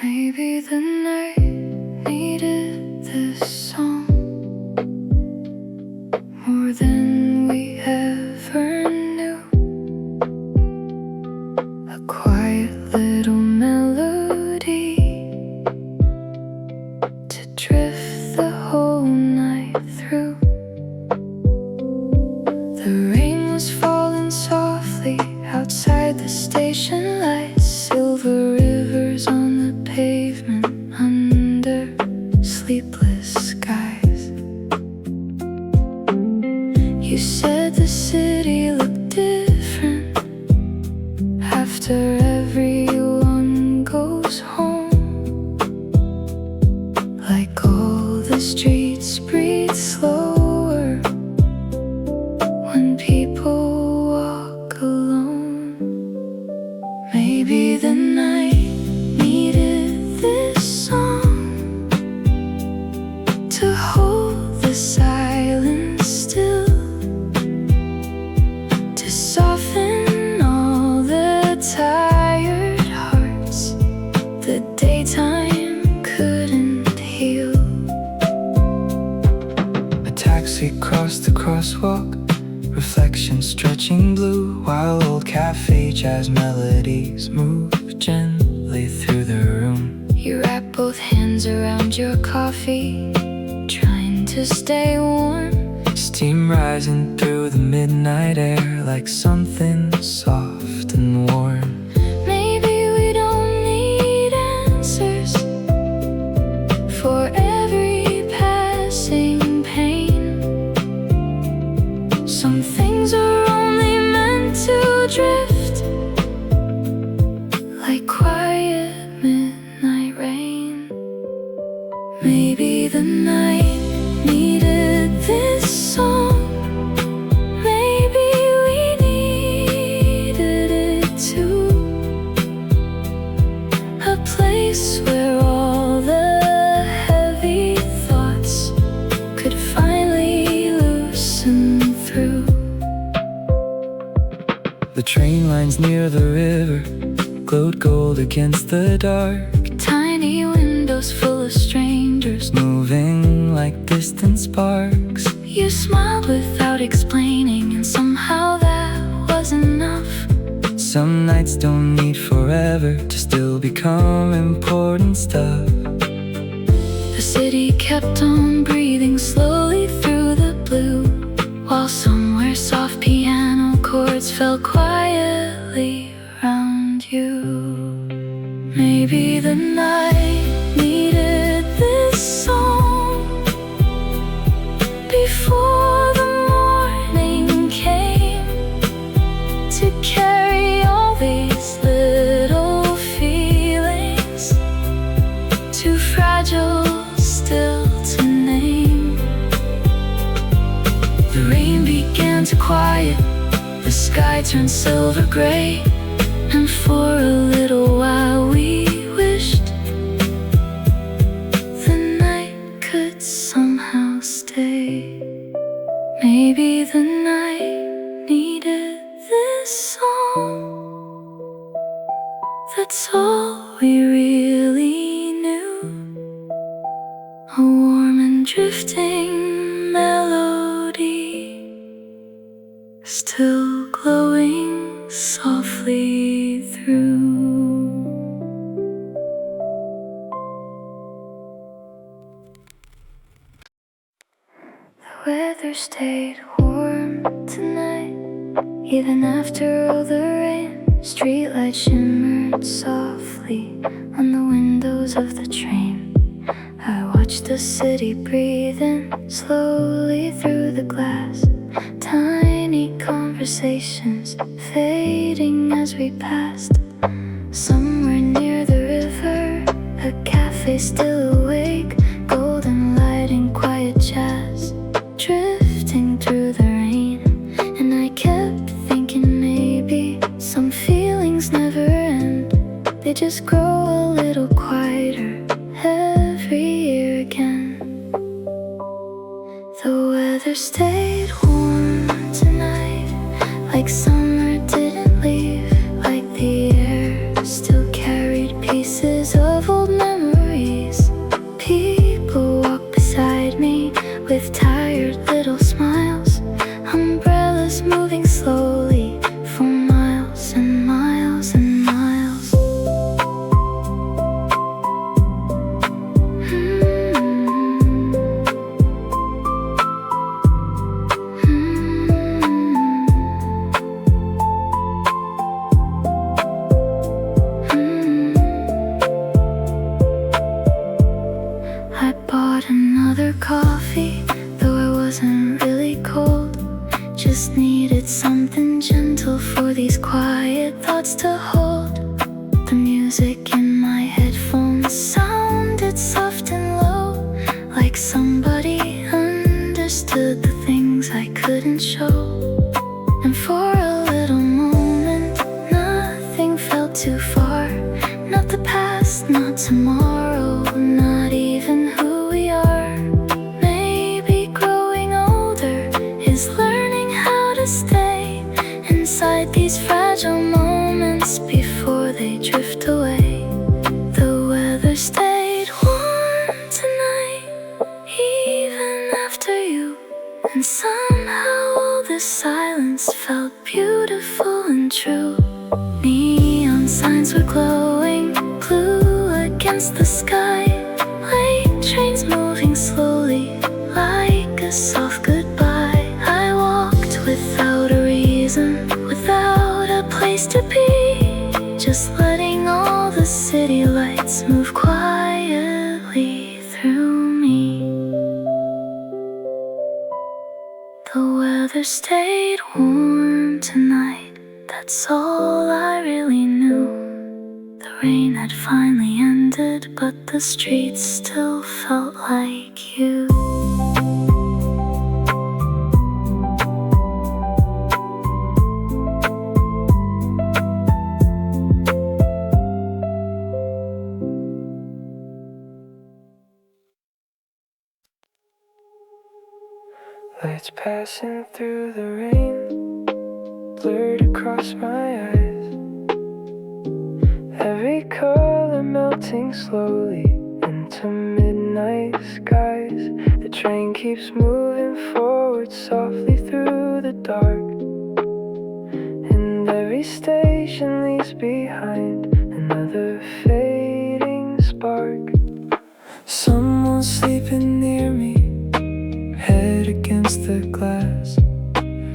Maybe the night needed this song more than we ever knew. A quiet little melody to drift the whole night through. The rain was falling softly outside the station lights, silver rivers on the pavement under sleepless skies. You said the city looked different after everyone goes home, like all the streets breathe slower when people walk alone. Maybe the night needed this song to hold the silence still, to soften all the tired hearts the daytime couldn't heal. A taxi crossed the crosswalk, reflections stretching blue, while old cafe jazz melodies move gently through the room. You wrap both hands around your coffee, trying to stay warm. Steam rising through the midnight air like something soft and warm. Maybe we don't need answers for every passing pain. Some things are only meant to drift like quiet midnight rain. Maybe the night needed this song. Maybe we needed it too. A place where all the heavy thoughts could finally loosen through. The train lines near the river glowed gold against the dark. Tiny windows full of strangers moving like distant sparks. You smiled without explaining, and somehow that was enough. Some nights don't need forever to still become important stuff. The city kept on breathing slowly through the blue, while somewhere soft piano chords fell quietly around you. Maybe the night needed this song before the morning came, to carry all these little feelings, too fragile still to name. The rain began to quiet, the sky turned silver gray, and for a little while we wished the night could somehow stay. Maybe the night needed this song. That's all we really knew. A warm and drifting melody, still glowing softly through. The weather stayed warm tonight, even after all the rain. Streetlights shimmered softly on the windows of the train. I watched the city breathe in slowly through the glass. Tiny conversations fading as we passed. Somewhere near the river, a cafe still awake, golden light and quiet jazz drifting through the rain. And I kept thinking maybe some feelings never end, they just grow a little quieter every year again. The weather stayed warm tonight, like summer didn't leave, like the air still carried pieces of old music in my headphones sounded soft and low, like somebody understood the things I couldn't show. And for a little moment, nothing felt too far. Not the past, not tomorrow, not even who we are. Maybe growing older is learning how to stay inside these fragile moments before they drift away. The weather stayed warm tonight, even after you. And somehow all this silence felt beautiful and true. Neon signs were glowing blue against the sky, like trains moving slowly, like a soft goodbye. I walked without a reason, without a place to be, just letting all the city lights move quietly through me. The weather stayed warm tonight, that's all I really knew. The rain had finally ended, but the streets still felt like you. Lights passing through the rain, blurred across my eyes. Every color melting slowly into midnight skies. The train keeps moving forward softly through the dark, and every station leaves behind another fading spark. Someone's sleeping near me, head against the glass,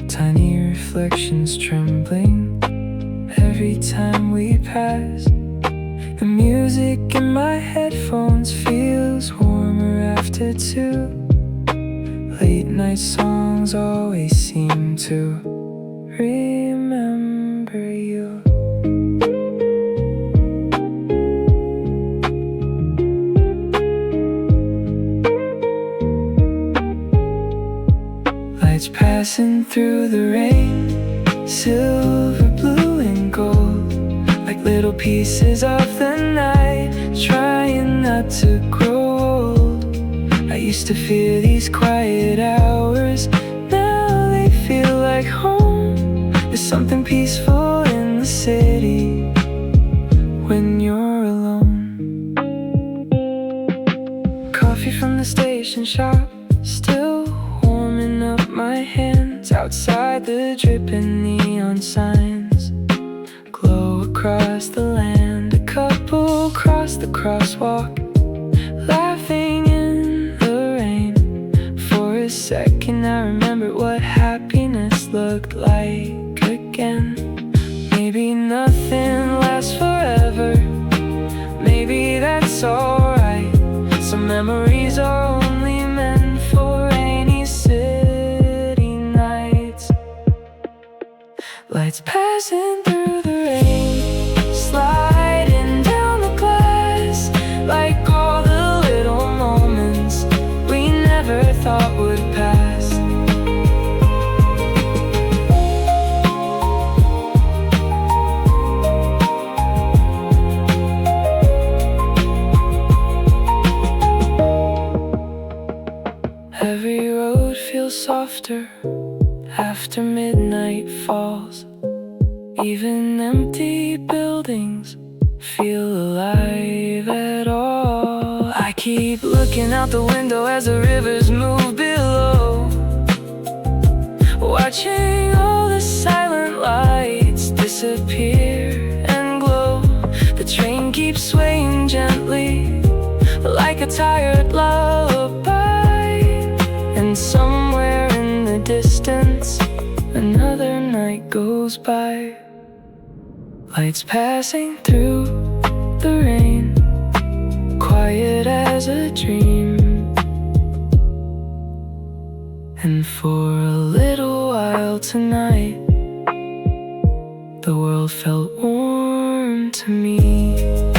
tiny reflections trembling every time we pass. The music in my headphones feels warmer after 2. Late night songs always seem to remember you. Lights passing through the rain, silver, blue and gold, like little pieces of the night, trying not to grow old. I used to fear these quiet hours, now they feel like home. There's something peaceful in the city when you're alone. Coffee from the station shop, still warming up my hands. Outside the dripping neon signs glow across the land. A couple cross the crosswalk, laughing in the rain. For a second I remembered what happiness looked like again. Maybe nothing lasts forever, maybe that's alright. Some memories are only meant for rainy city nights. Lights passing through the rain, sliding down the glass, like all the little moments we never thought would pass. Every road feels softer after midnight falls. Even empty buildings feel alive at all. I keep looking out the window as the rivers move below, watching all the silent lights disappear and glow. The train keeps swaying gently like a tired lullaby, and somewhere in the distance another night goes by. Lights passing through the rain, quiet as a dream. And for a little while tonight, the world felt warm to me.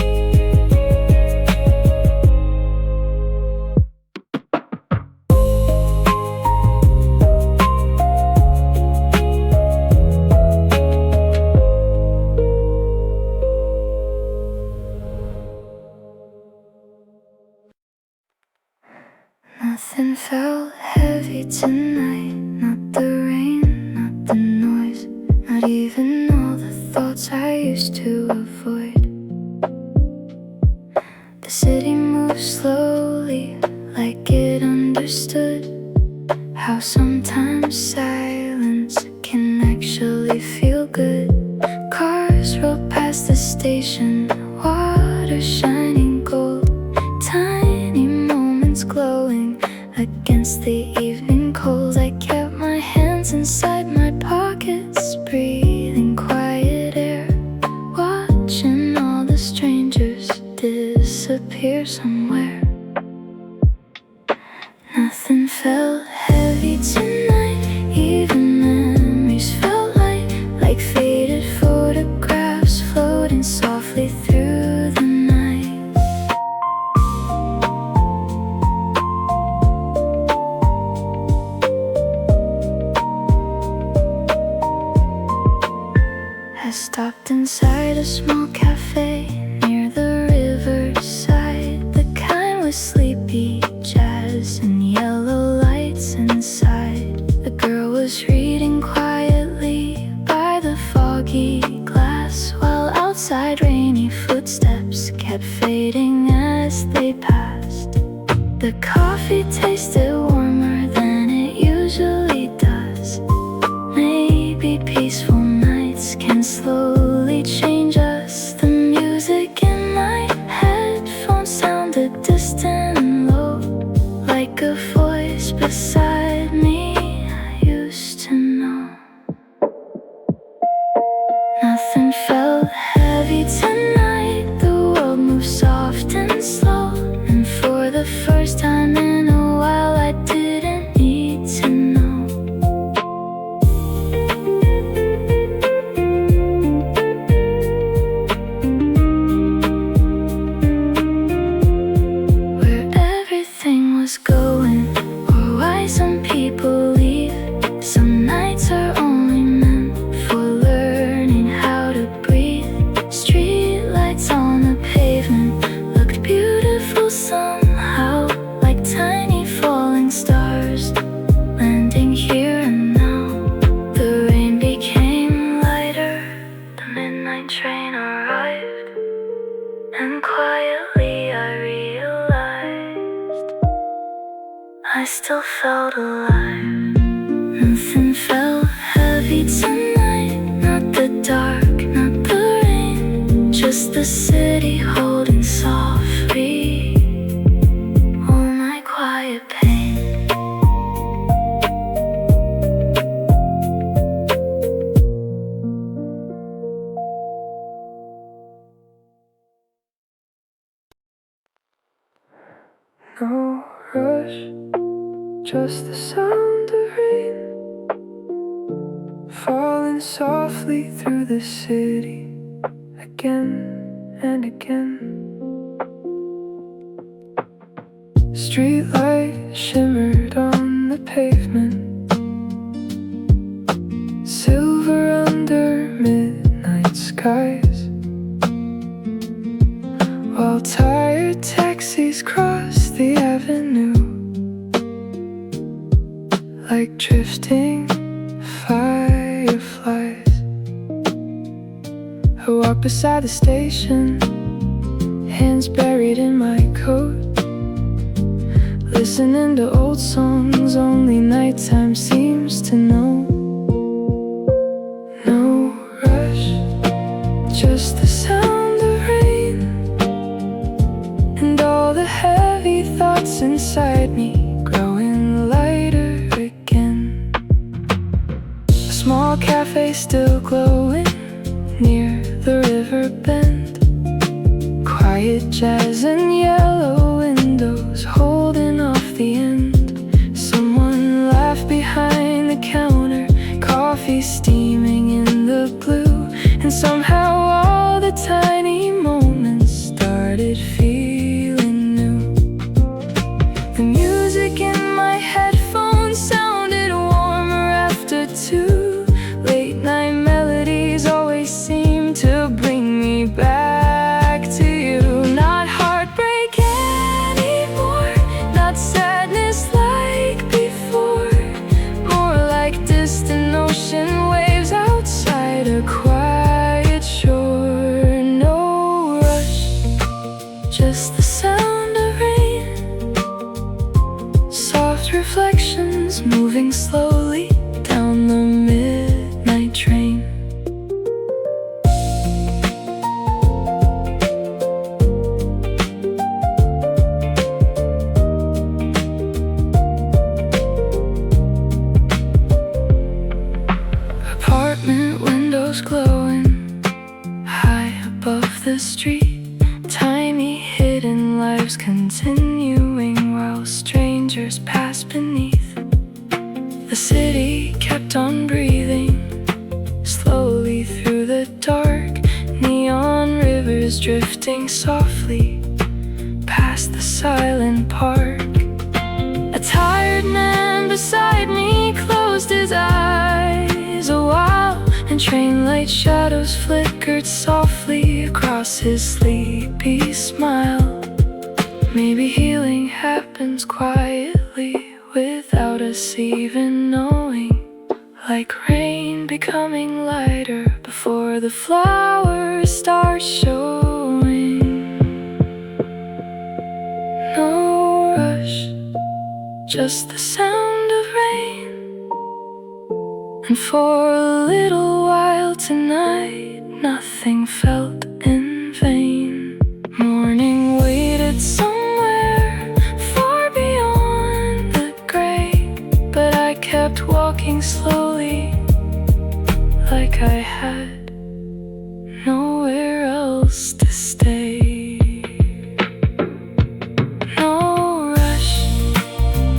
Nothing felt heavy tonight. Not the rain, not the noise, not even all the thoughts I used to avoid. The city moved slowly, like it understood how sometimes silence can actually feel good. Cars rolled past the station, water shining gold, tiny moments glowing against the evening cold. I kept my hands inside my pockets, breathing quiet air, watching all the strangers disappear somewhere. Nothing felt heavy tonight, even memories felt light, like faded photographs floating softly through the night. I stopped inside a small cafe near the riverside, the kind with sleepy jazz and yellow lights inside. The girl was reading quietly by the foggy glass, while outside rainy footsteps kept fading as they passed. The coffee tasted warmer than it usually does. Maybe peaceful nights can slowly change us. The music in my headphones sounded distant and low, like a voice beside me I used to know. Nothing felt heavy tonight. The world moved soft and slow, and for the first time in a while I didn't need to know. Where everything was going, or why some people leave. Some nights are only meant for learning how to breathe. Street lights on the pavement looked beautiful somehow, like tiny falling stars landing here and now. The rain became lighter, the midnight train arrived, and quietly I realized I still felt alive. Nothing felt heavy tonight, not the dark, not the rain, just the city holding softly all my quiet pain. No rush, just the sound of rain falling softly through the city again and again. Streetlight shimmered on the pavement, silver under midnight skies, while tired taxis crossed the avenue like drifting fireflies. I walk beside the station, hands buried in my coat, listening to old songs only nighttime seems to know. No rush, just the sound of rain, and all the heavy thoughts inside me growing lighter again. A small cafe still glowing near the river bend, quiet jazz and yellow windows holding off the end. Someone laughed behind the counter, coffee steaming in the blue, and somehow all the tiny moments started feeling new. The music in my headphones sounded warmer after 2. Late night melodies always seem to bring me back to you. Not heartbreak continuing while strangers passed beneath. The city kept on breathing slowly through the dark, neon rivers drifting softly past the silent park. A tired man beside me closed his eyes a while, and train light shadows flickered softly across his sleepy smile. Maybe healing happens quietly without us even knowing, like rain becoming lighter before the flowers start showing. No rush, just the sound of rain. And for a little while tonight, nothing felt in vain. Morning waited somewhere far beyond the gray, but I kept walking slowly, like I had nowhere else to stay. No rush,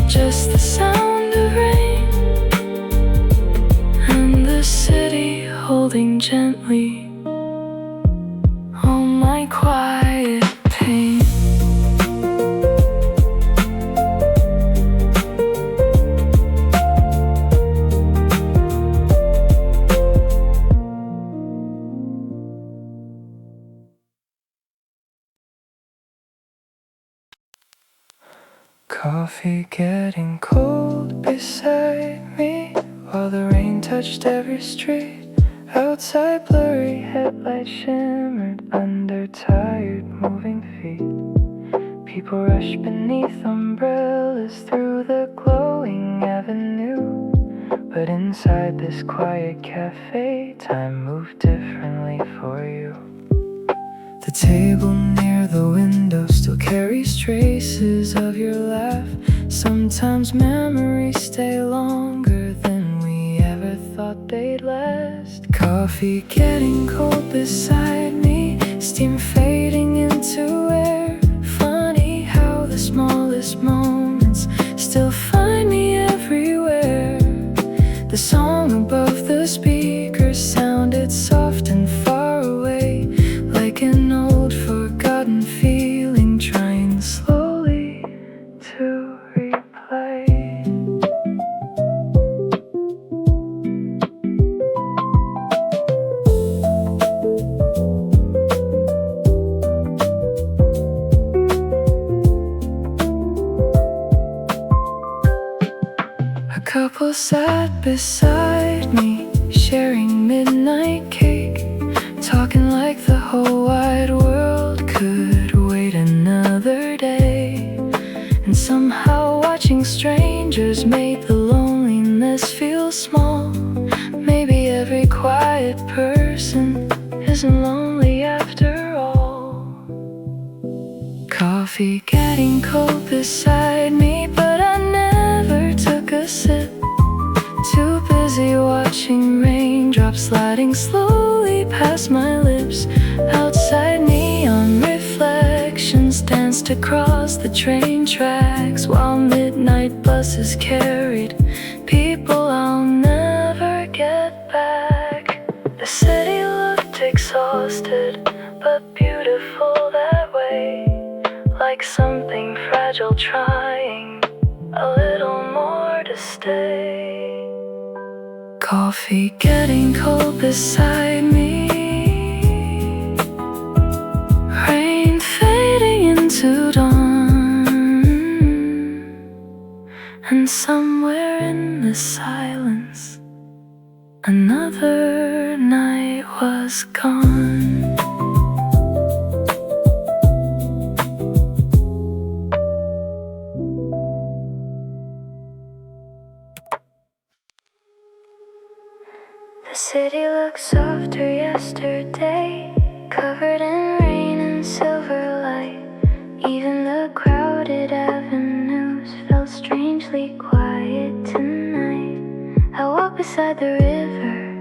just the sound of rain, and the city holding gently all my quiet pain. Coffee getting cold beside me while the rain touched every street. Outside blurry headlights shimmered under tired moving feet. People rushed beneath umbrellas through the glowing avenue, but inside this quiet cafe, time moved differently for you. The table near the window still carries traces of your laugh. Sometimes memories stay longer than we ever thought they'd last. Coffee getting cold beside me, steam fading into air. Funny how the smallest moments still find me everywhere. The song above the speakers sounded soft and far away, like an old forgotten feeling trying slowly to replay. A couple sat beside me, sharing midnight cake, talking like the whole wide world could wait another day. And somehow watching strangers made the loneliness feel small. Maybe every quiet person isn't lonely after all. Coffee getting cold beside me, but I never took a sip. Too busy watching raindrops sliding slowly past my lips. Outside neon reflections danced across the train tracks, while midnight buses carried people I'll never get back. The city looked exhausted, but beautiful that way, like something fragile trying a little more to stay. Coffee getting cold beside me, rain fading into dawn, and somewhere in the silence another night was gone. The city looked softer yesterday, covered in rain and silver light. Even the crowded avenues felt strangely quiet tonight. I walked beside the river,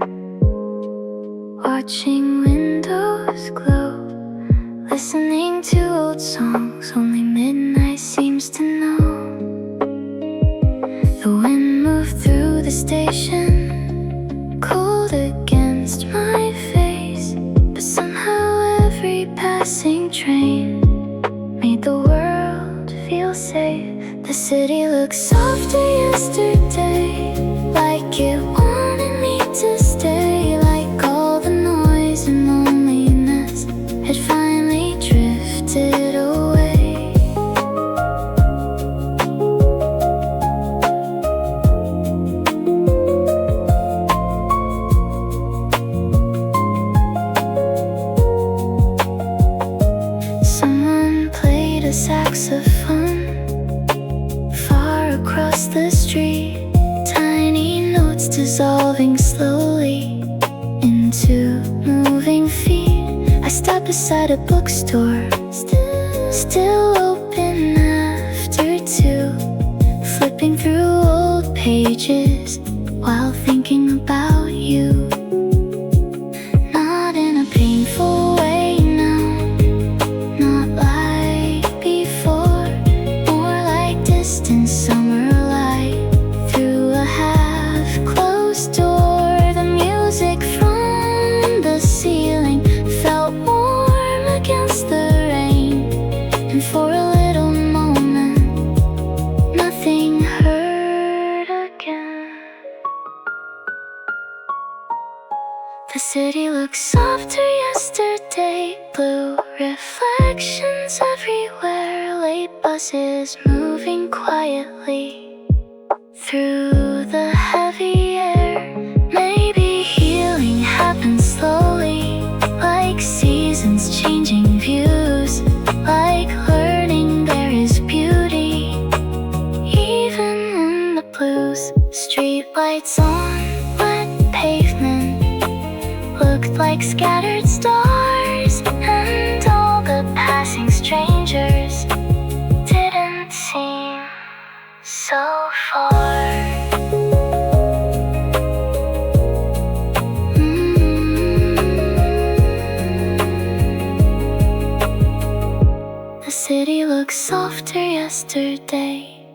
watching windows glow, listening to old songs only midnight seems to know. The wind moved through the station, cold against my face, but somehow every passing train made the world feel safe. The city looked softer yesterday, like it wanted me to stay, like all the noise and loneliness had finally drifted away. Someone played a saxophone far across the street, tiny notes dissolving slowly into moving feet. I stopped beside a bookstore, still open after 2, flipping through old pages while thinking about you. Not in a painful way now, not like before, more like distant summer light through a half-closed door. The music from the ceiling felt warm against the rain, and for a little moment nothing hurt again. The city looked softer yesterday, blue reflections everywhere, late buses moving quietly through the heavy air. Maybe healing happens slowly, like seasons changing views, like learning there is beauty even in the blues. Streetlights on wet pavement looked like scattered stars, and all the passing strangers didn't seem so far. The city looked softer yesterday,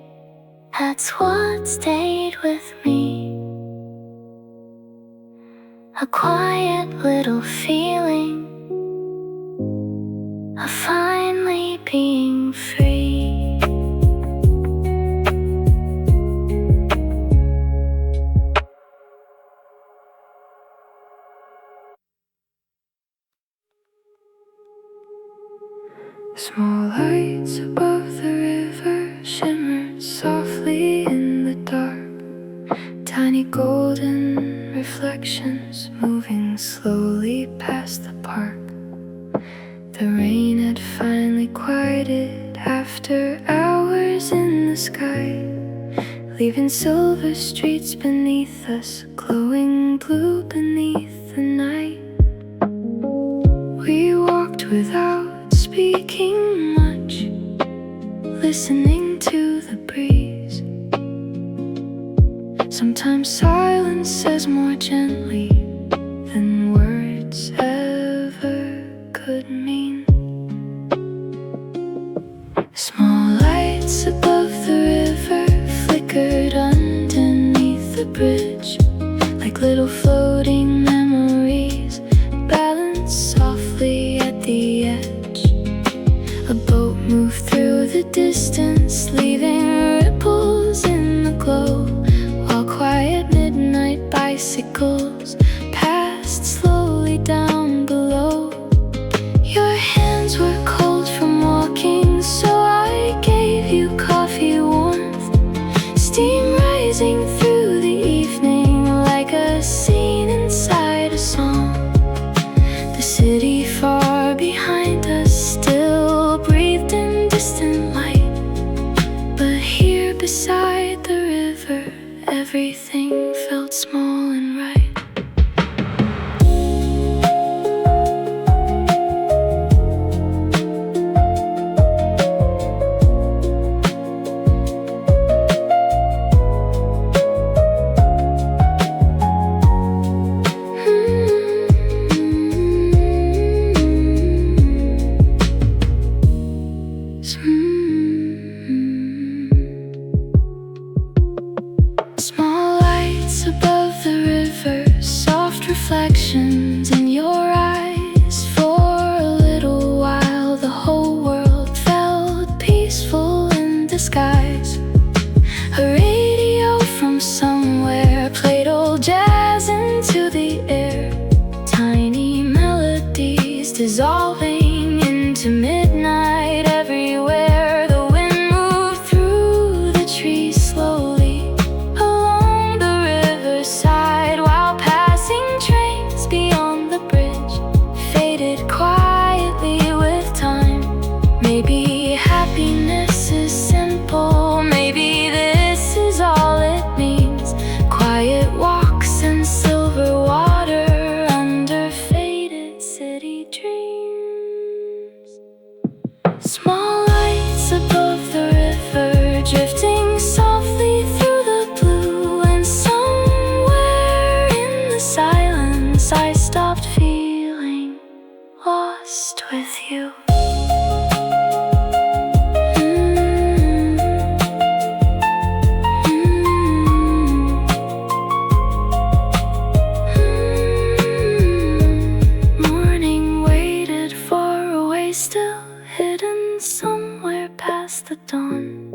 that's what stayed with me. A quiet little feeling of finally being free. Small lights above the river shimmered softly in the dark, tiny golden reflections moving slowly past the park. The rain had finally quieted after hours in the sky, leaving silver streets beneath us, glowing blue beneath the night. We walked without speaking much, listening to the breeze. Sometimes silence says more gently than words ever could mean. Small lights above the river flickered underneath the bridge, like little floating memories balanced softly at the edge. A boat moved through the distance, leaving ripples in the glow, while quiet midnight bicycles passed slowly down below. Your hands were cold from walking, so I gave you coffee warmth, steam rising through the evening like a scene inside a song. The city far behind us still breathed in distant light, but here beside the river everything felt small and right. Small lights above the river, drifting softly through the blue. And somewhere in the silence I stopped feeling lost with you. Morning waited for a way still hidden somewhere past the dawn,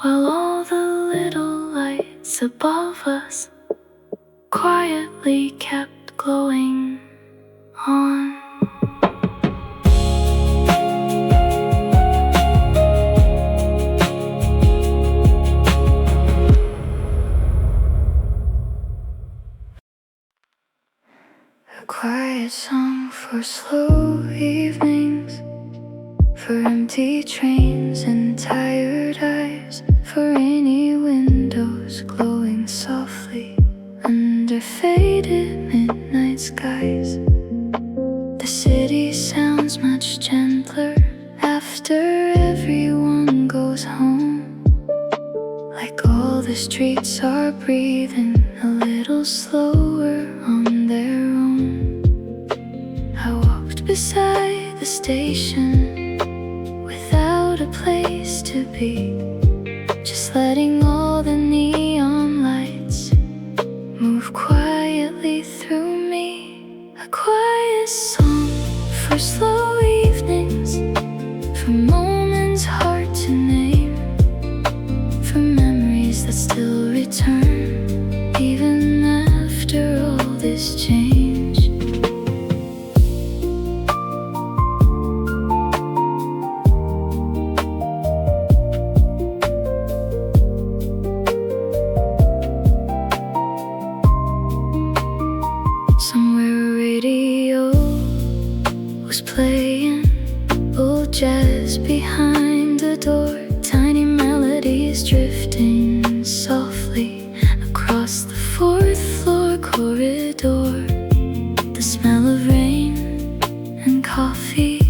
while all the little lights above us quietly kept glowing on. A quiet song for slow evenings, for empty trains and tired eyes, for rainy windows glowing softly under faded midnight skies. The city sounds much gentler after everyone goes home, like all the streets are breathing a little slower on their own. I walked beside the station without a place to be, just letting all the neon lights move quietly through me. A quiet song for slow evenings, for moments hard to name, for memories that still return even after all this change. Somewhere a radio was playing old jazz behind the door, tiny melodies drifting softly across the fourth floor corridor. The smell of rain and coffee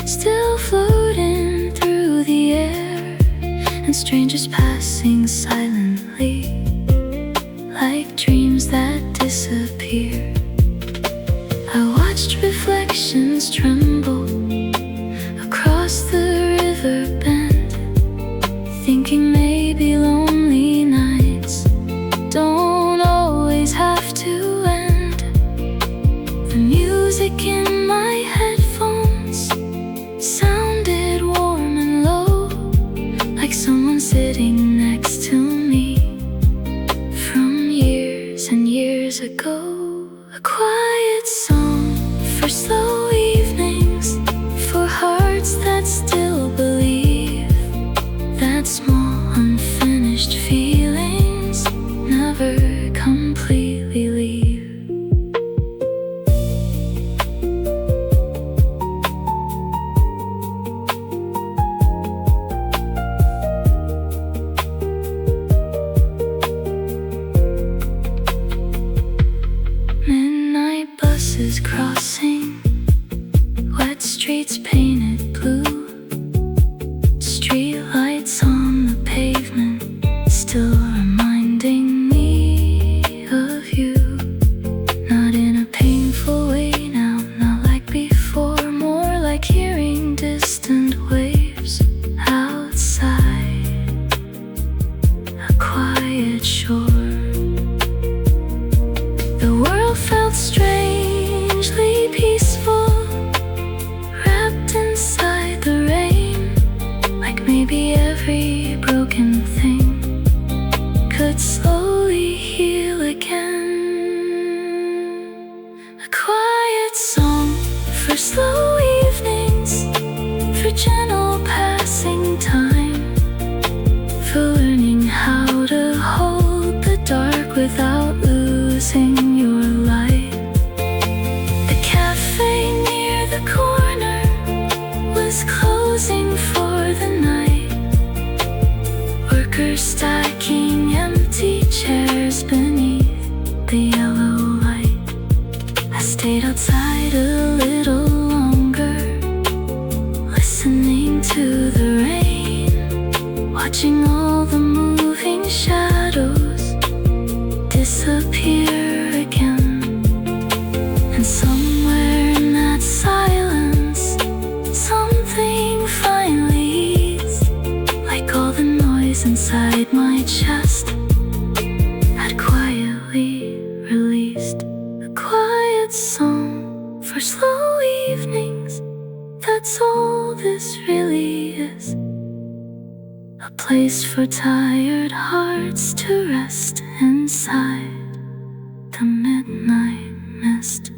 still floating through the air, and strangers passing silently like dreams that disappear. I watched reflections tremble across the river bend, thinking maybe lonely nights don't always have to end. The music in my headphones sounded warm and low, like someone sitting next to me from years and years ago. A quiet song for slow evenings, for hearts that still believe that small unfinished feelings never completely leave. Midnight buses crossing wet streets painted blue, street lights on the pavement still reminding me of you. Not in a painful way now, not like before, more like hearing distant waves outside a quiet shore. The world felt strangely peaceful, wrapped inside the rain, like maybe every broken thing could slowly heal again. A quiet song for slow evenings, for gentle passing time, for learning how to hold the dark without losing your light. The cafe near the corner was closing for the night, workers stacking empty chairs beneath the yellow light. I stayed outside a little longer, into the rain, watching all the moving shadows disappear again. And somewhere in that silence, something finally eased, like all the noise inside my chest had quietly released. A quiet song for slow evenings, that's all this really is. A place for tired hearts to rest inside the midnight mist.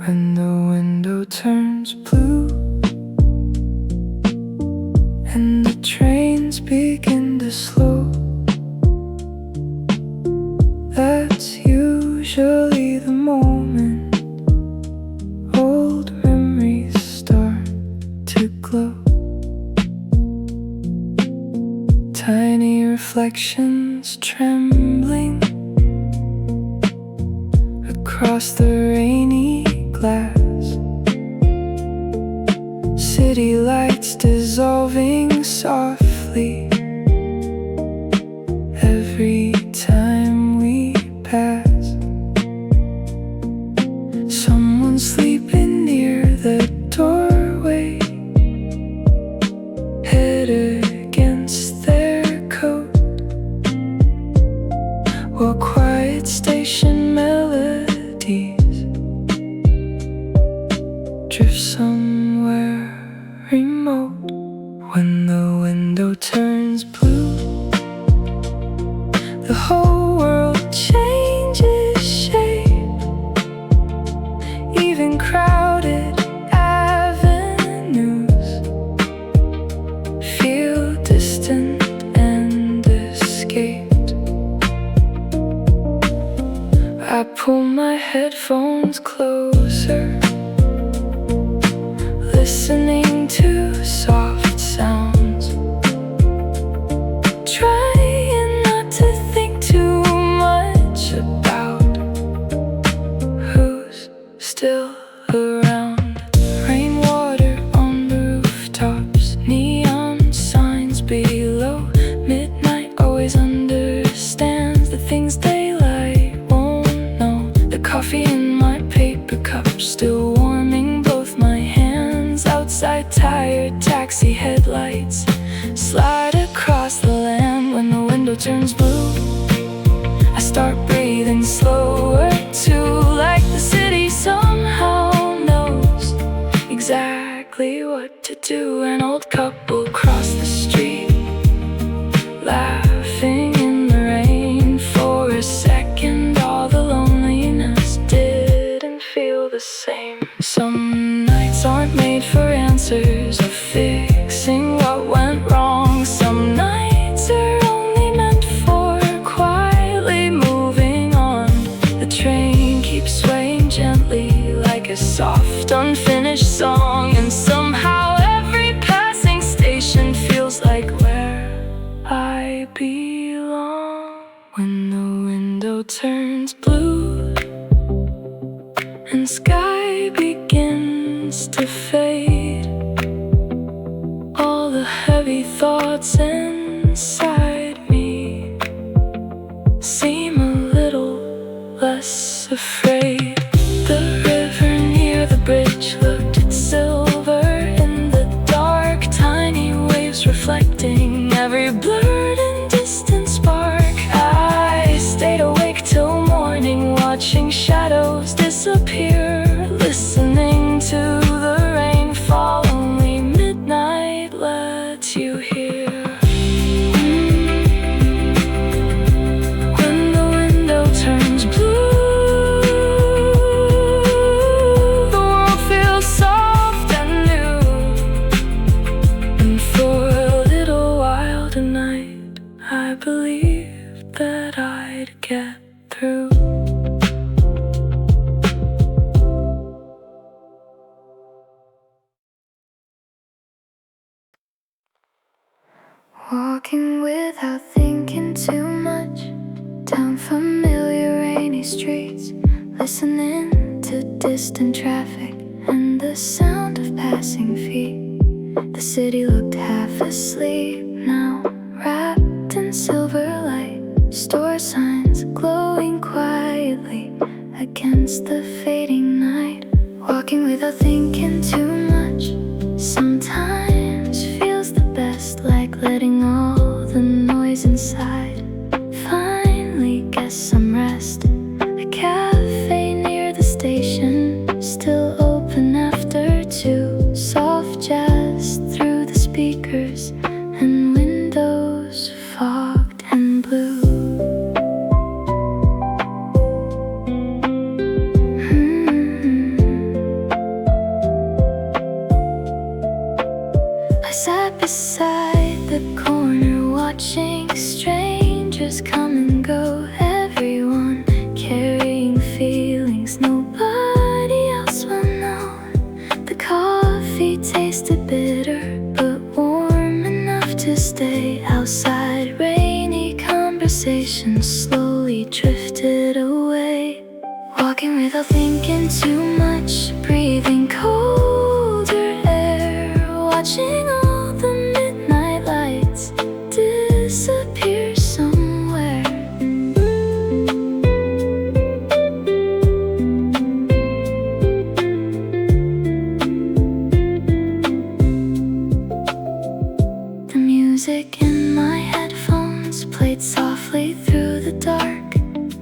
When the window turns blue and the trains begin to slow, that's usually the moment old memories start to glow. Tiny reflections trembling across the rainy glass, city lights dissolving softly every time we pass. Someone sleeping near the doorway, head against their coat, while quiet station melodies drift somewhere remote. When the window turns blue, the whole world changes shape. Even crowded avenues feel distant and escaped. I pull my headphones closer, listening to soft sounds, trying not to think too much about who's still around. Rainwater on the rooftops, neon signs below. Midnight always understands the things daylight won't know. The coffee in my paper cup still warming both my hands. Outside tired taxi headlights slide across the land. When the window turns blue, I start breathing slower too, like the city somehow knows exactly what to do. An old couple cross the street, laughing in the rain. For a second all the loneliness didn't feel the same. Some nights aren't made for answers or fixing what went wrong. Some nights are only meant for quietly moving on. The train keeps swaying gently like a soft unfinished song, and somehow every passing station feels like where I belong. When the window turns blue and sky begins to fade, all the heavy thoughts inside me seem a little less afraid. The river near the bridge looked silver in the dark, tiny waves reflecting every blurred and distant spark. I stayed awake till morning, watching shadows disappear, listening to the rain fall. Only midnight lets you hear. When the window turns blue, the world feels soft and new, and for a little Walking without thinking too much down familiar rainy streets, listening to distant traffic and the sound of passing feet. The city looked half asleep now, wrapped in silver light, store signs glowing quietly against the fading night. Walking without thinking too much sometimes feels the best, like letting all the noise inside finally get some rest. A cafe near the station, still open after 2. Soft jazz through the speakers and windows fogged and blue. I sat beside the corner watching strangers come and go, everyone carrying feelings nobody else will know. The coffee tasted bitter but warm enough to stay outside. Rainy conversations slowly drifted away. Walking without thinking too much, breathing colder air, watching all the midnight lights disappear somewhere. The music in my headphones played softly through the dark,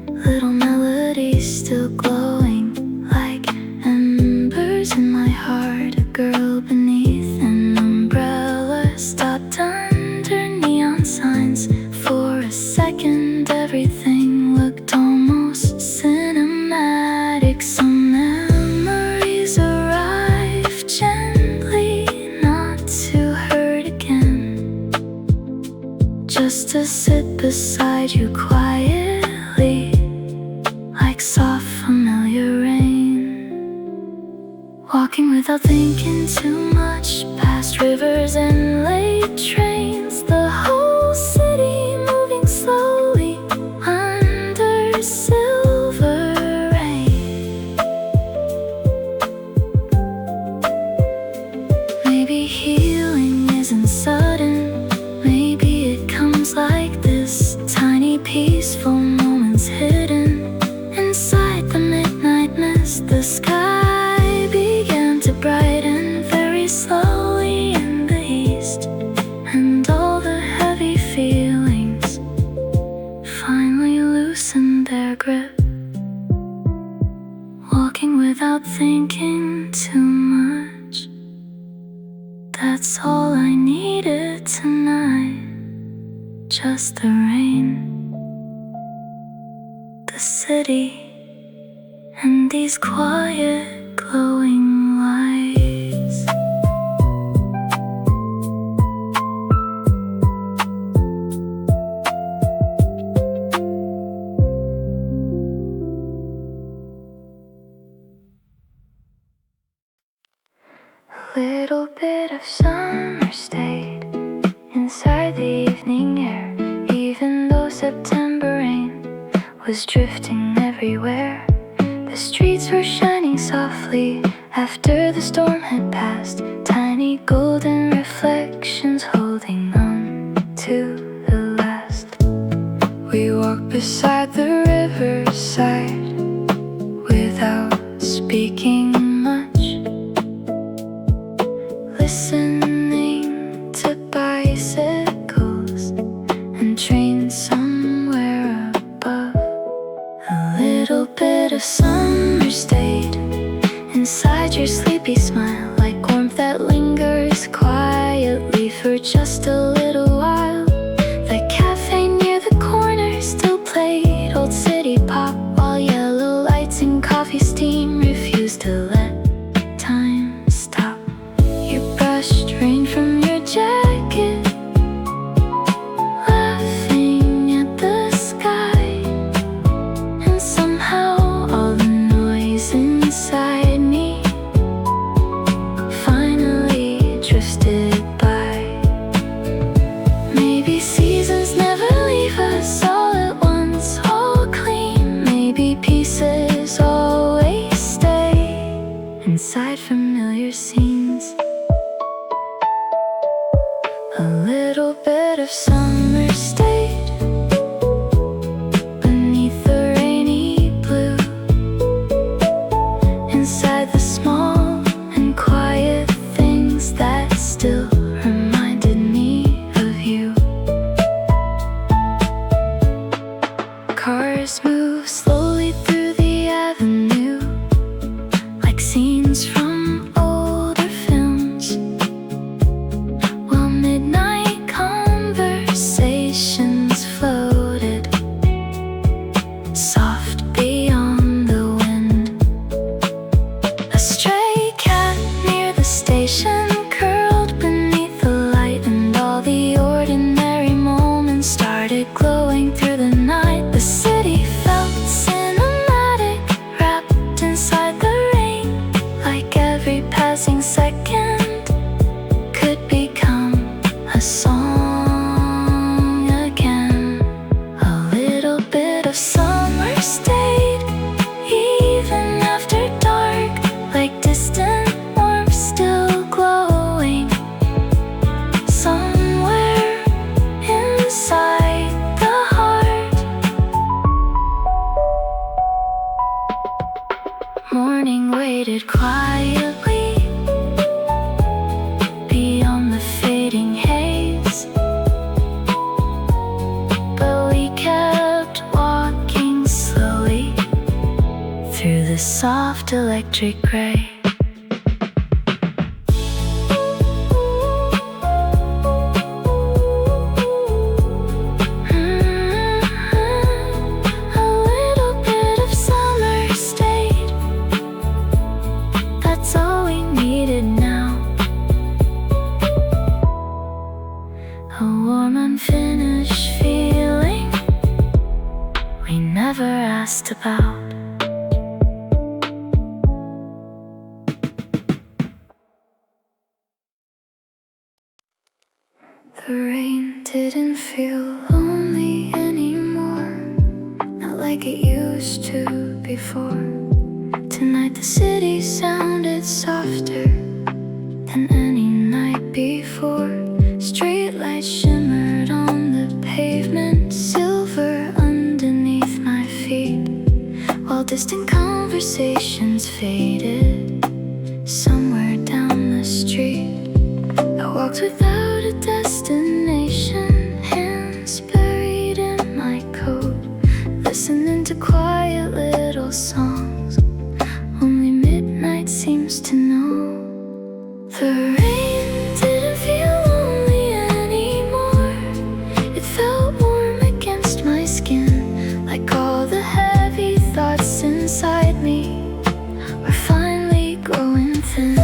little melodies still glowing like embers in my heart. A girl beneath an umbrella stopped under neon signs. For a second everything looked almost cinematic. Some memories arrive gently, not to hurt again, just to sit beside you quietly, like soft familiar rain. Walking without thinking too much, past rivers and late trains, the whole city moving slowly under silver rain. Maybe healing isn't sudden, maybe it comes like this, tiny peaceful moments hidden inside the midnight mist. The sky began to brighten very slowly in the east, and all the heavy feelings finally loosened their grip. Walking without thinking too much, that's all I needed tonight. Just the rain, the city, and these quiet glowing lights. A little bit of summer stayed inside the evening air, even though September rain was drifting everywhere. The streets were shining softly after the storm had passed, tiny golden reflections holding on to the last. We walked beside the riverside without speaking much, listening to bicycles and trains somewhere above. A little bit of summer stayed inside your sleepy smile, like warmth that lingers quietly for just a little while. The cafe near the corner still played old city pop, while yellow lights and coffee steam refused to let time stop. You brushed rain from your jacket, laughing at the sky, and somehow all the noise inside me finally drifted by. A little bit of summer stayed beneath the rainy blue, inside the small and quiet things that still reminded me of you. Cars move slowly through the avenue like scenes from older films, while midnight conversations floated soft beyond the wind. A stray cat near the station curled beneath the light, and all the ordinary moments started glowing through the night. The city felt cinematic, wrapped inside the rain, like every passing second could become a song again. A little bit of summer stayed even after dark, like distant warmth still glowing somewhere inside the heart. Morning waited quietly beyond the fading haze, but we kept walking slowly through the soft electric gray. A little bit of summer stayed. That's all we needed now. A warm, unfinished feeling we never asked about. The rain didn't feel lonely anymore, not like it used to before. Tonight the city sounded softer than any night before. Streetlights shimmered on the pavement, silver underneath my feet, while distant conversations faded somewhere down the street. I walked without a destination, hands buried in my coat, listening to quiet little songs only midnight seems to know. The rain didn't feel lonely anymore. It felt warm against my skin, like all the heavy thoughts inside me were finally growing thin.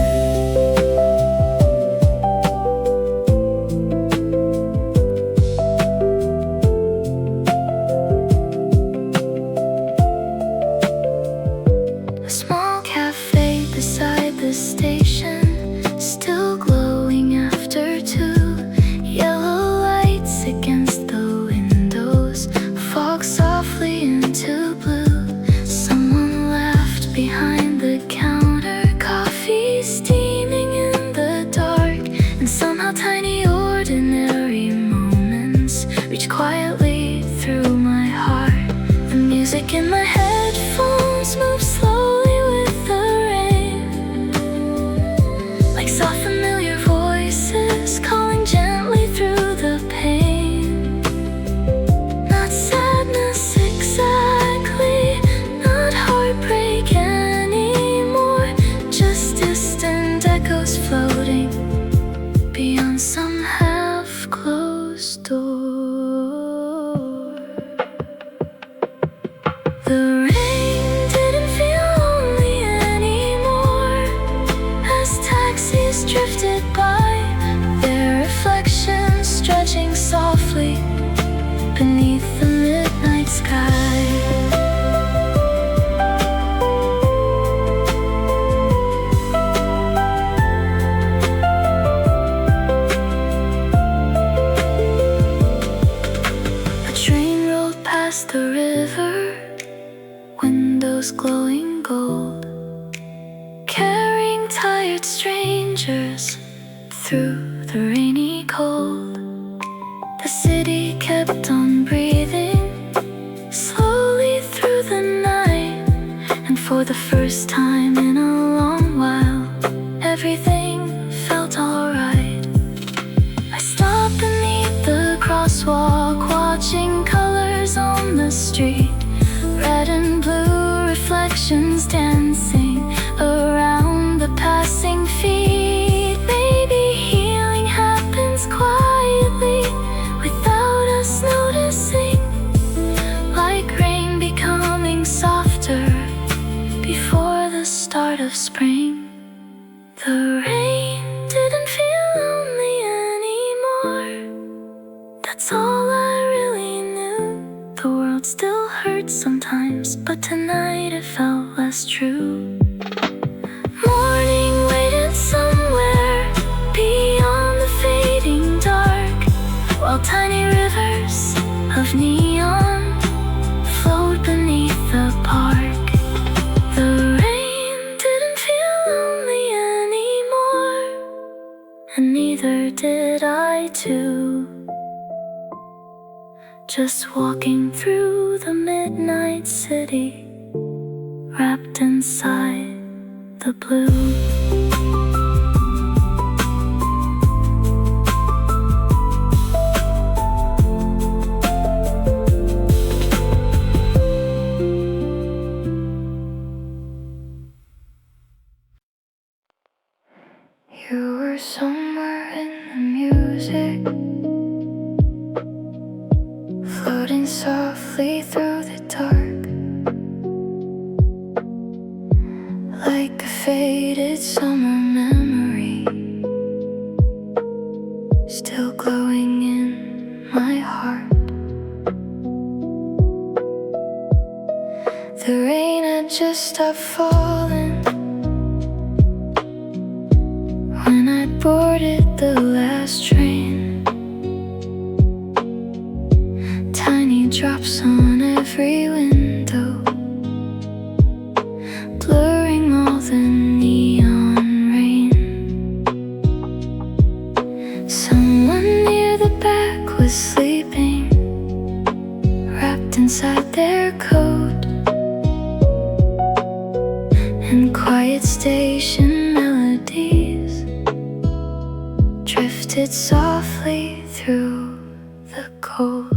A small cafe beside the station, still glowing after 2. Yellow lights against the windows, fog softly into blue. Someone laughed behind the counter, coffee steaming in the dark, and somehow tiny ordinary moments reach quietly through my heart. The music in my headphones moves slowly with the rain, like soft familiar voices calling gently through the pain. Not sadness exactly, not heartbreak anymore, just distant echoes floating beyond some half-closed door. The rain didn't feel lonely anymore as taxis drifted by, their reflections stretching softly beneath the midnight sky. A train rolled past the river, windows glowing gold, carrying tired strangers through the rainy cold. The city kept on breathing slowly through the night, and for the first time in a long while, everything felt alright. I stopped beneath the crosswalk, watching colors on the street, red and blue reflections dancing around the passing feet. Maybe healing happens quietly without us noticing, like rain becoming softer before the start of spring. The rain didn't feel lonely anymore. That's all I really knew. The world still hurts sometimes, but tonight it felt less true. Morning waited somewhere beyond the fading dark, while tiny rivers of neon flowed beneath the park. The rain didn't feel lonely anymore, and neither did I too. Just walking through the midnight city, wrapped inside the blue. You were somewhere in the music, floating softly through the dark, like a faded summer memory, still glowing in my heart. The rain had just stopped falling when I boarded the last train. Tiny drops on every window, blurring all the neon rain. Someone near the back was sleeping, wrapped inside their coat, and quiet station melodies drifted softly through the cold.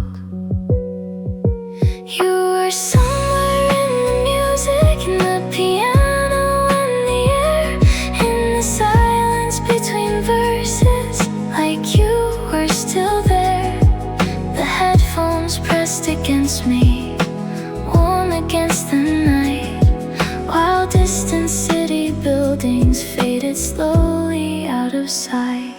You were somewhere in the music, in the piano and the air, in the silence between verses, like you were still there. The headphones pressed against me, warm against the night, while distant city buildings faded slowly out of sight.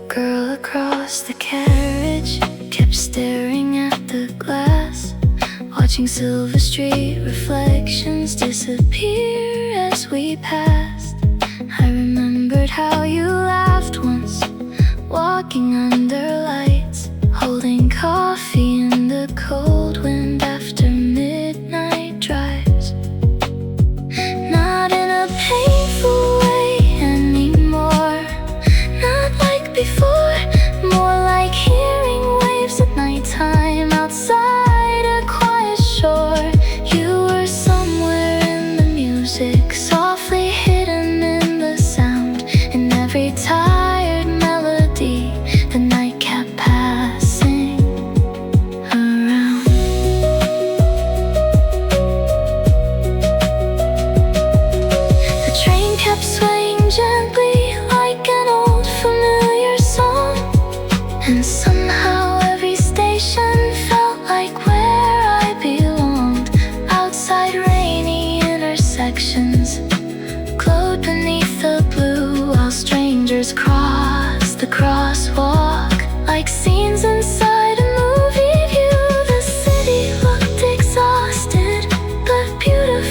Girl across the carriage kept staring at the glass, watching Silver Street reflections disappear as we passed. I remembered how you laughed once, walking under lights, holding coffee in the cold wind after midnight drives. Not in a painful way anymore, not like before, more like hearing waves at nighttime outside a quiet shore. You were somewhere in the music, softly hidden in the sound, in every tired melody the night kept passing around. The train kept swaying gently like an old familiar song, and somehow every station felt like where I belonged. Outside rainy intersections glowed beneath the blue, while strangers crossed the crosswalk like scenes inside a movie view. The city looked exhausted but beautiful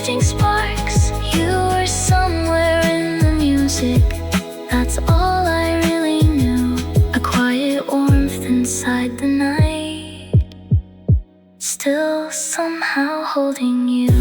drifting sparks. You were somewhere in the music, that's all I really knew. A quiet warmth inside the night, still somehow holding you.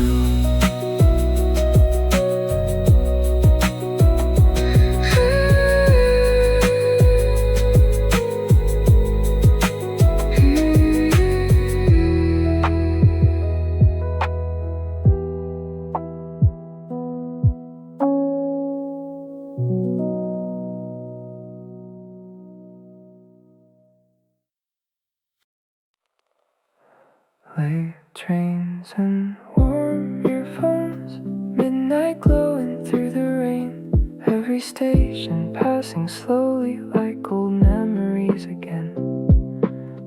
Late trains and warm earphones, midnight glowing through the rain. Every station passing slowly like old memories again.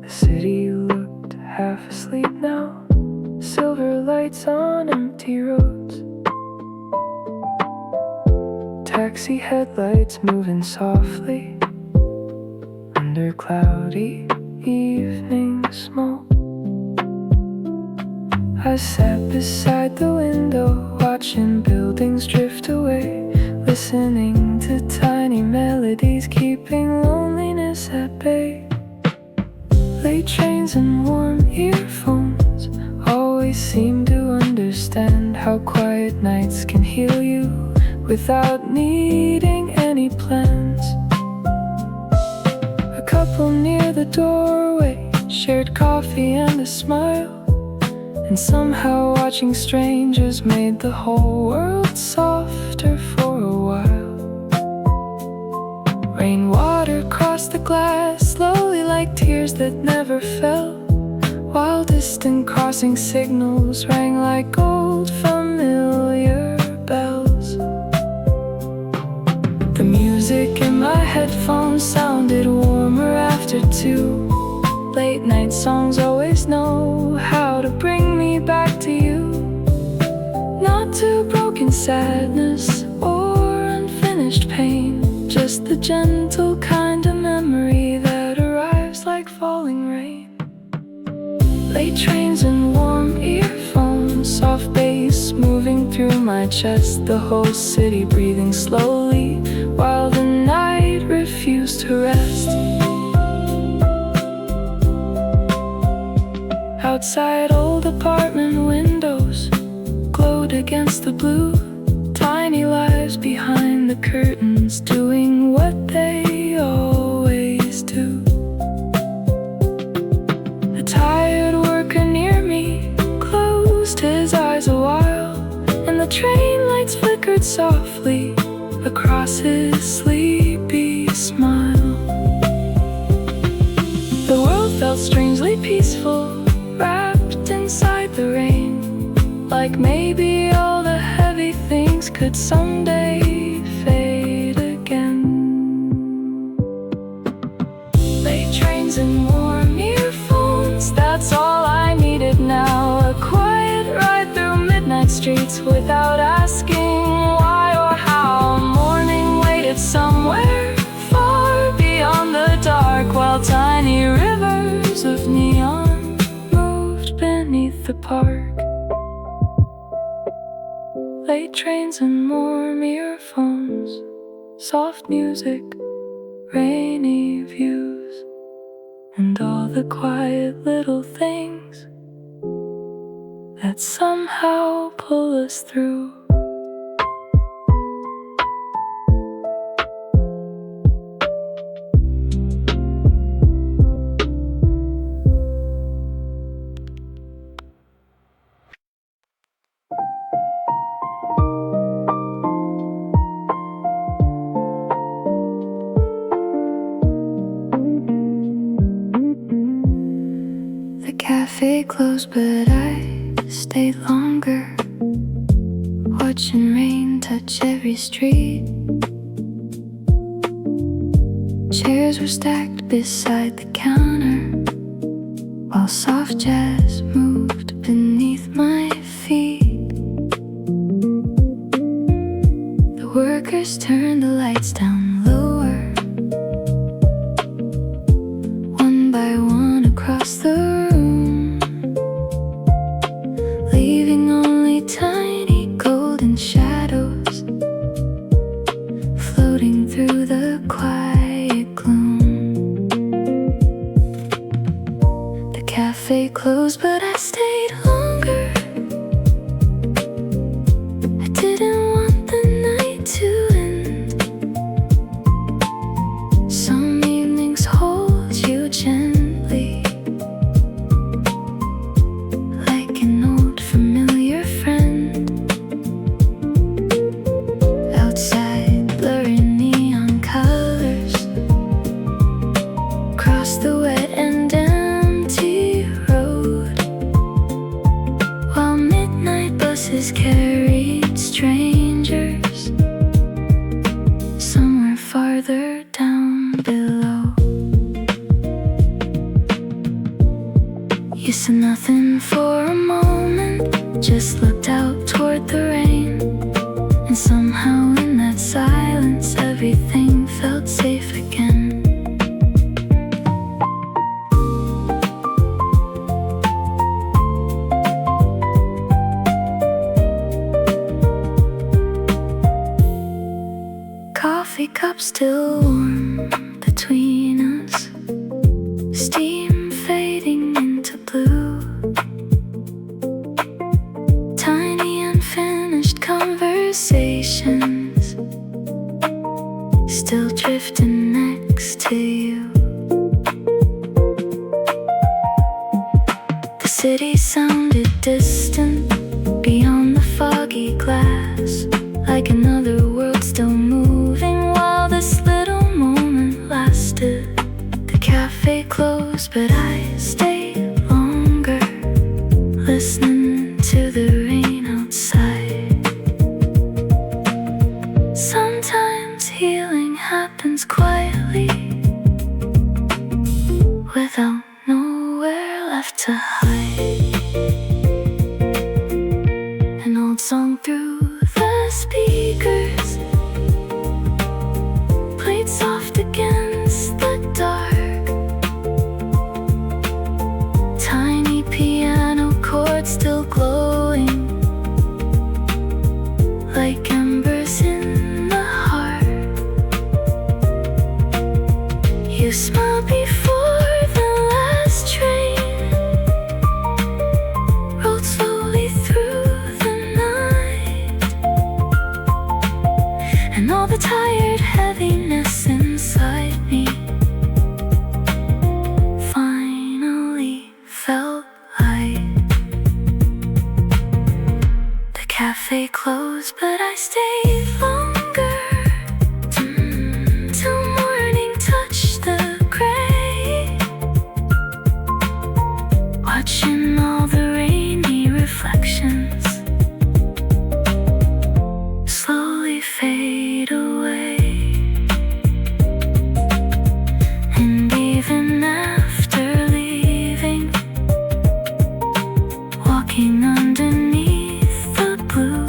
The city looked half asleep now, silver lights on empty roads. Taxi headlights moving softly under cloudy evening smoke. I sat beside the window, watching buildings drift away, listening to tiny melodies, keeping loneliness at bay. Late trains and warm earphones always seem to understand how quiet nights can heal you without needing any plans. A couple near the doorway shared coffee and a smile, and somehow watching strangers made the whole world softer for a while. Rainwater crossed the glass slowly like tears that never fell, while distant crossing signals rang like old familiar bells. The music in my headphones sounded warmer after 2. Late night songs always know how to bring me back to you. Not to broken sadness or unfinished pain, just the gentle kind of memory that arrives like falling rain. Late trains and warm earphones, soft bass moving through my chest, the whole city breathing slowly while the night refused to rest. Outside, old apartment windows glowed against the blue. Tiny lives behind the curtains, doing what they always do. A tired worker near me closed his eyes a while, and the train lights flickered softly across his sleepy smile. The world felt strangely peaceful, wrapped inside the rain, like maybe all the heavy things could someday fade again. Late trains and warm earphones, that's all I needed now. A quiet ride through midnight streets without asking why or how. Morning waited somewhere far beyond the dark, while tiny rivers of neon beneath the park. Late trains and warm earphones, soft music, rainy views, and all the quiet little things that somehow pull us through. Cafe closed, but I stayed longer, watching rain touch every street. Chairs were stacked beside the counter, while soft jazz moved beneath my feet. The workers turned the lights down lower, one by one across the room, leaving only tiny closed, but I stayed longer. I didn't want the night to end. Some evenings hold you gently, like an old familiar friend. Outside, blurry neon colors cross the wet and empty road, while midnight buses carried strangers somewhere farther down below. You said nothing for a moment, just looked out toward the rain, and somehow in that silence everything felt safe again. Coffee cup still warm between us, steam fading into blue. Tiny unfinished conversations still drifting next to you. The city sounded distant beyond the foggy glass, like another world still moving while this little moment lasted. The cafe closed, but I stayed longer, listening to the rain outside. Sometimes healing happens quietly, without nowhere left to hide. An old song through the speakers played soft against the dark. Tiny piano chords still glowing like embers in the heart. You smiled before the last train rolled slowly through the night, and all the tired heaviness inside me finally felt light. The cafe closed, but I stayed longer, till morning touched the gray, watching all the rainy reflections slowly fade away. And even after leaving, walking underneath the blue,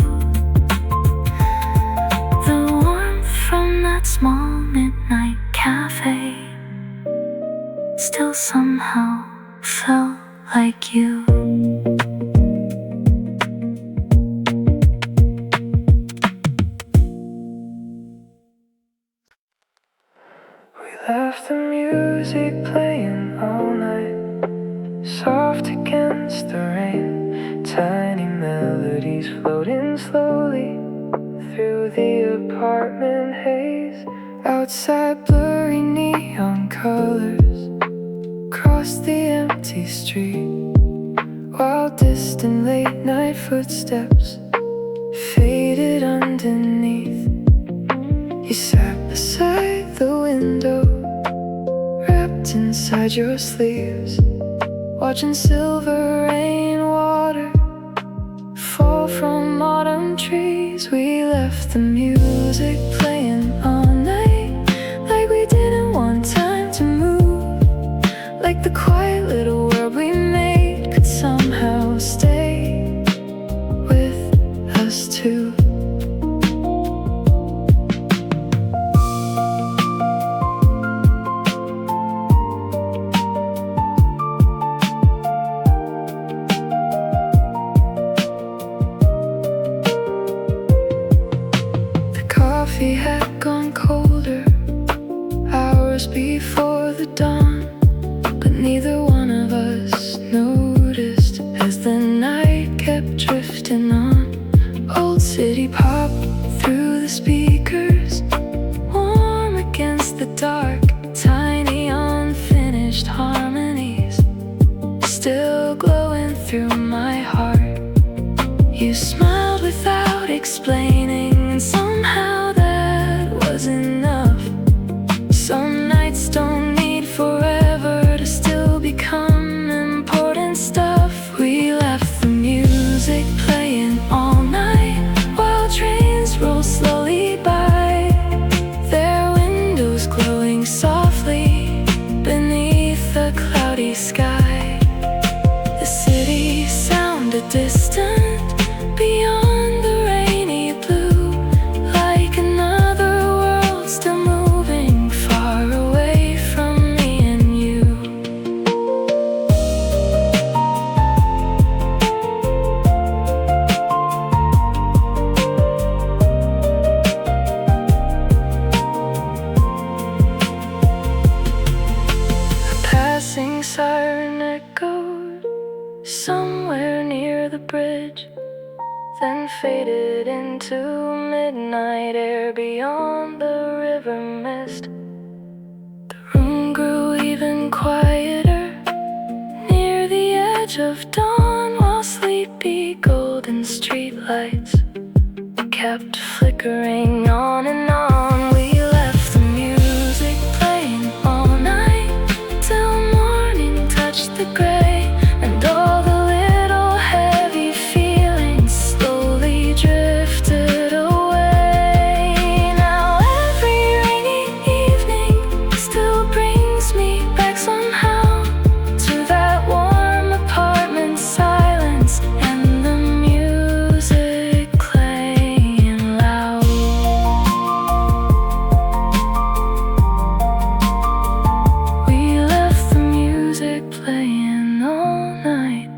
the warmth from that small midnight cafe still somehow felt like you. We left the music playing all night, soft against the rain. Tiny melodies floating slowly through the apartment haze. Outside, blurry neon colors cross the empty street, while distant late night footsteps faded underneath. You sat beside the window, wrapped inside your sleeves, watching silver rainwater fall from autumn trees. We left the music playing all night, like we didn't want time to move, like the quiet little world we made could somehow stay with us two. Coffee still glowing through my heart. You smiled without explaining, and somehow that was enough. Some nights don't need forever to still become important stuff. We left the music playing all night while trains roll slowly by, their windows glowing softly beneath the cloudy sky. The city sounded distant beyond the rainy blue, like another world still moving far away from me and you. A passing siren echoed somewhere near the bridge, then faded into midnight air beyond the river mist. The room grew even quieter near the edge of dawn, while sleepy golden streetlights kept flickering on and on. We left the music playing all night till morning touched the gray, and all the little heavy feelings slowly drifted away. Now every rainy evening still brings me back somehow to that warm apartment silence and the music playing loud. We left the music playing all night.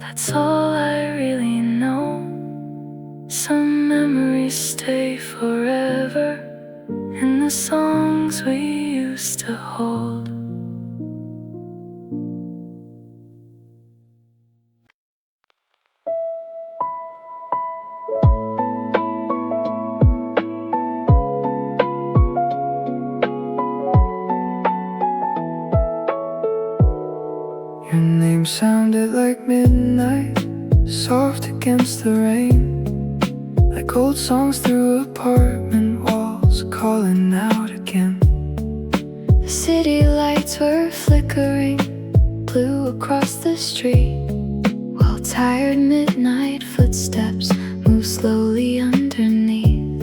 That's all I really know. Some memories stay forever in the songs we used to hold. Your name sounded like midnight, soft against the rain, like old songs through apartment walls calling out again. The city lights were flickering blue across the street, while tired midnight footsteps moved slowly underneath.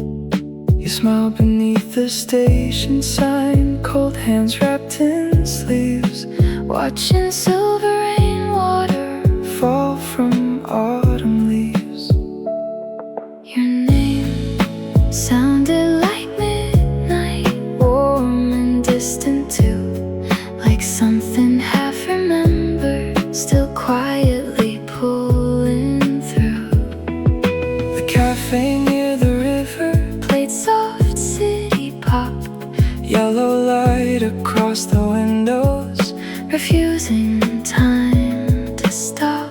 You smiled beneath the station sign, cold hands wrapped in sleeves, Watching silver rainwater fall from autumn leaves. Your name sounded like midnight, warm and distant too, like something half remembered, still quietly pulling through. The cafe near the river Played soft city pop, yellow light across the windows, refusing time to stop.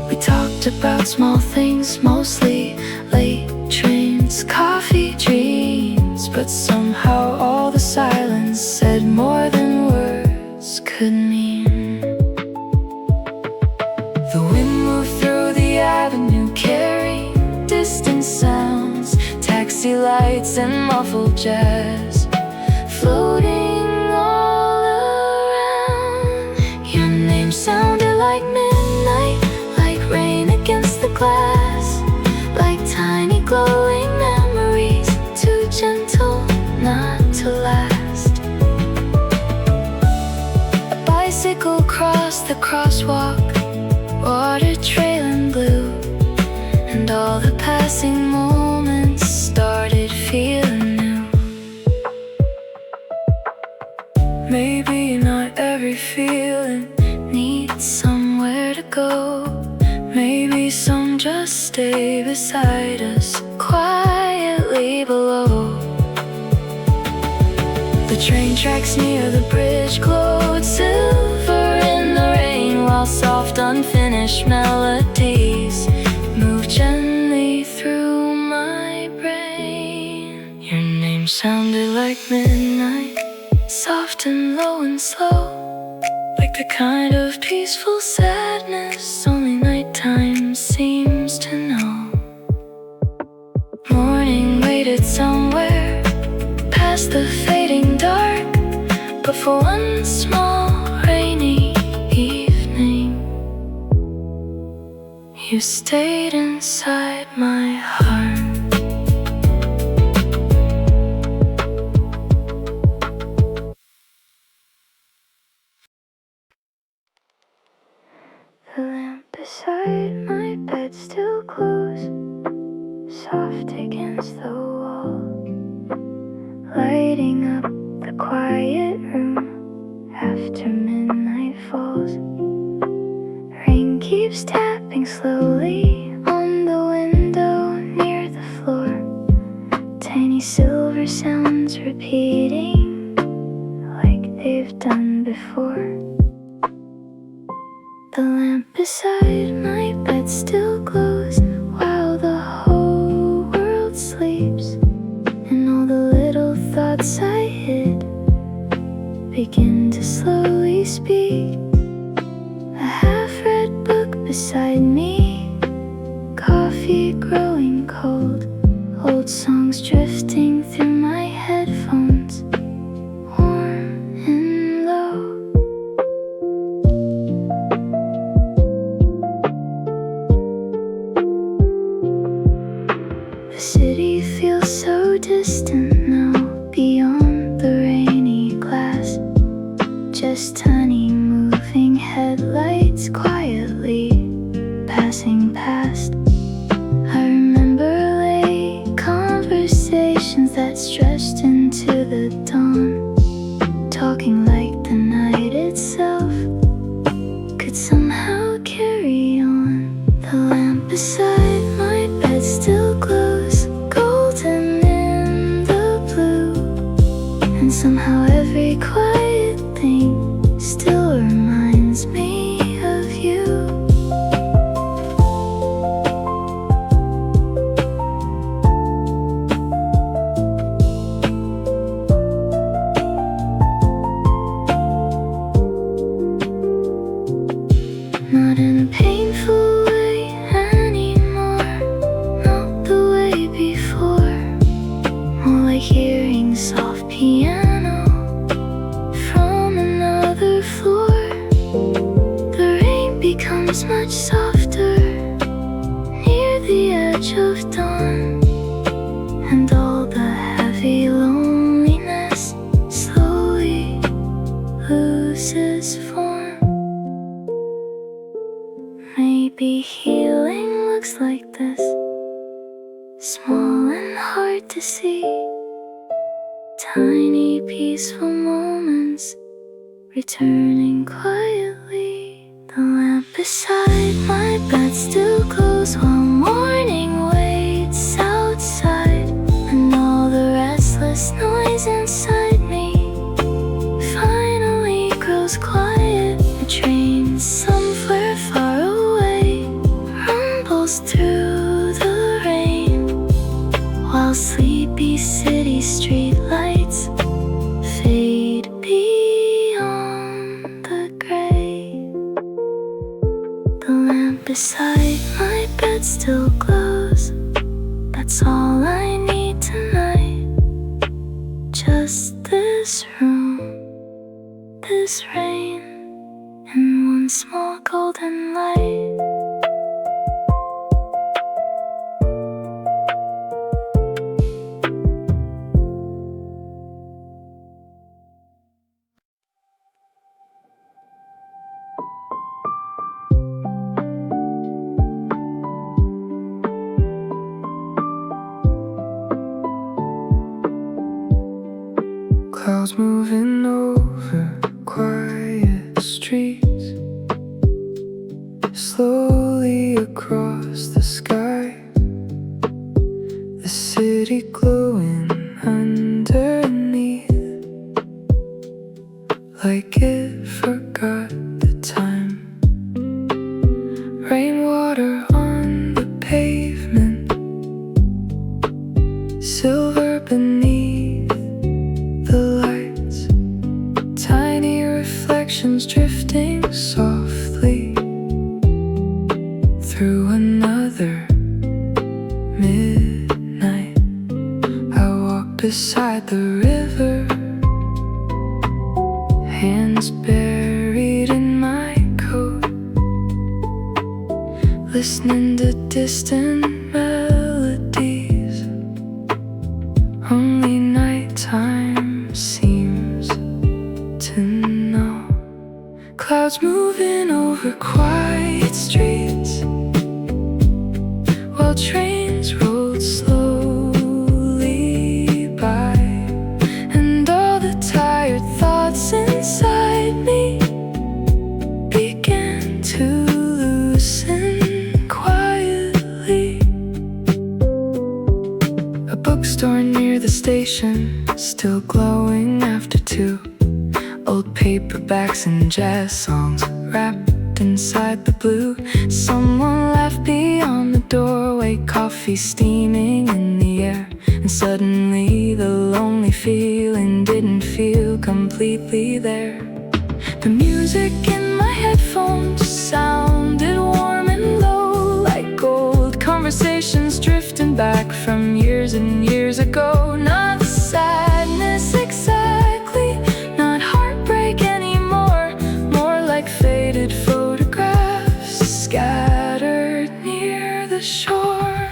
We talked about small things mostly, late trains, coffee, dreams, but somehow all the silence said more than words could mean. the wind moved through the avenue carrying distant sounds, taxi lights and muffled jazz Floating all around. Your name sounded like midnight, like rain against the glass, like tiny glowing memories, too gentle not to last. A bicycle crossed the crosswalk, water trailing blue, and all the passing moments started feeling new. Maybe not every feeling Need somewhere to go, maybe some just stay beside us quietly below. The train tracks near the bridge glowed silver in the rain, while soft unfinished melodies moved gently through my brain. Your name sounded like midnight, soft and low and slow, like The kind of peaceful sadness only nighttime seems to know. Morning waited somewhere past the fading dark, but for one small rainy evening, you stayed inside my heart. The lamp beside my bed still glows soft against the wall, lighting up the quiet room after midnight falls. Rain keeps tapping slowly on the window near the floor, tiny silver sounds repeating like they've done before. The lamp beside my bed still glows while the whole world sleeps, and all the little thoughts I hid begin to slowly speak. A half-read book beside me, coffee growing cold, old songs drifting through my headphones, warm and low. The city feels so distant now, beyond the rainy glass, just tiny moving headlights quietly passing past. I remember late conversations that stretched into the dawn, talking like the night itself could somehow carry on. The lamp beside my bed still glows golden in the blue, and somehow every quiet thing still reminds me of you. Not in a painful way anymore, not the way before, more like hearing soft piano from another floor. The rain becomes much softer near the edge of dawn, and all the heavy loneliness slowly loses form. Maybe healing looks like this, small and hard to see, tiny peaceful moments returning quietly. The lamp beside my bed still glows while morning waits outside, and all the restless noise inside me finally grows quiet. A train somewhere far away rumbles through the rain, while sleepy city streetlights fade beyond the gray. The lamp beside my bed still glows, that's all I need tonight. Just this room, this rain, and one small golden light. Clouds moving over quiet streets, slowly across the sky. The city glowing underneath, like it forgot the time. Rainwater on the pavement, silver beneath the lights, tiny reflections drifting drifting softly through another midnight. I walk beside the river, hands buried in my coat, listening to distant melodies. Only nighttime seems to know. Clouds moving over quiet streets, while trains rolled slowly by, and all the tired thoughts inside me began to loosen quietly. A bookstore near the station, still glowing after 2. Old paperbacks and jazz songs wrapped inside the blue. Someone left beyond the doorway, coffee steaming in the air. And suddenly the lonely feeling didn't feel completely there. The music in my headphones sounded warm and low, like old conversations drifting back from years and years ago. Not sadness exactly, not heartbreak anymore, more like faded photographs scattered near the shore.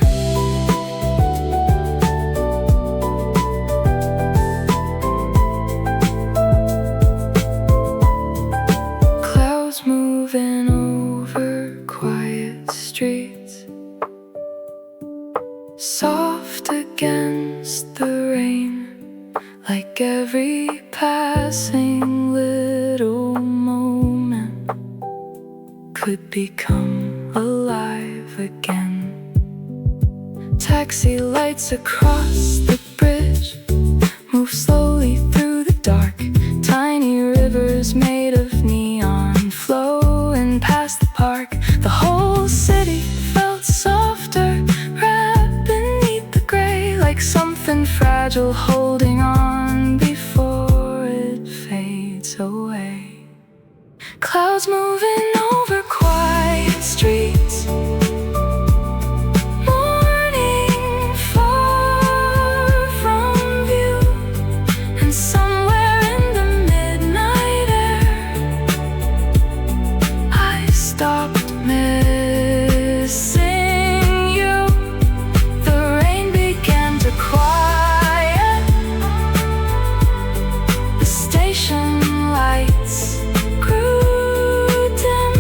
Clouds moving over quiet streets, soft against the rain, like every passing little moment could become alive again. Taxi lights across the bridge move slowly through the dark. Tiny rivers made of neon flowing past the park. The whole city felt softer, wrapped beneath the gray, like something fragile holding on before it fades away. Clouds moving over quiet streets, morning far from view, and somewhere in the midnight air I stopped missing you. The rain began to quiet, the station lights grew dim,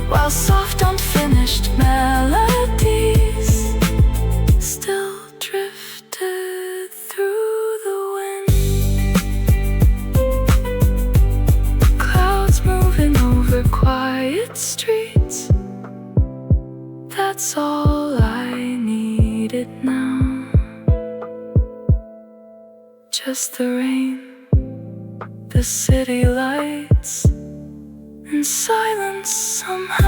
while soft unfinished melodies still drifted through the wind. Clouds moving over quiet streets, that's all I needed now. Just the rain, the city lights, and silence somehow.